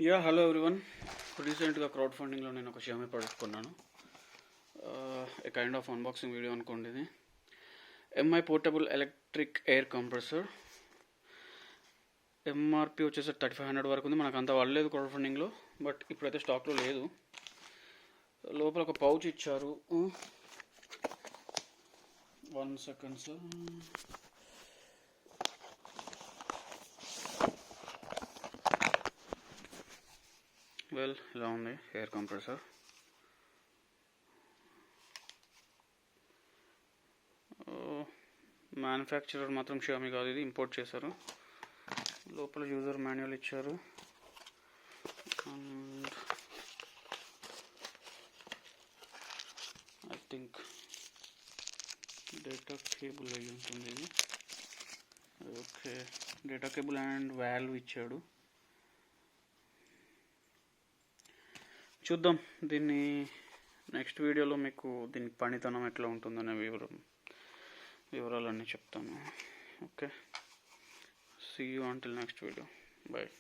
Hello everyone. రీసెంట్గా crowd ఫండింగ్లో నేను ఒక షామీ ప్రోడక్ట్ కొన్నాను. ఏ కైండ్ ఆఫ్ అన్బాక్సింగ్ వీడియో అనుకోండి. ఇది MI portable electric air compressor. MRP వచ్చేసి 3500 వరకు ఉంది. మనకు అంత పడలేదు క్రౌడ్ ఫండింగ్లో, బట్ ఇప్పుడైతే స్టాక్లో లేదు. లోపల ఒక పౌచ్ ఇచ్చారు. 1 సెకండ్ సార్. ఇలా ఉంది ఎయిర్ కంప్రెసర్. మ్యానుఫ్యాక్చరర్ మాత్రం షామీ కాదు, ఇది ఇంపోర్ట్ చేశారు. లోపల యూజర్ మాన్యువల్ ఇచ్చారు. And I think data cable అయి ఉంటుంది ఇది. Okay, data cable and valve ఇచ్చాడు. చూద్దాం దీన్ని నెక్స్ట్ వీడియోలో మీకు దీని పనితనం ఎట్లా ఉంటుందనే వివరాలన్నీ చెప్తాను. Okay, see you until next video. Bye.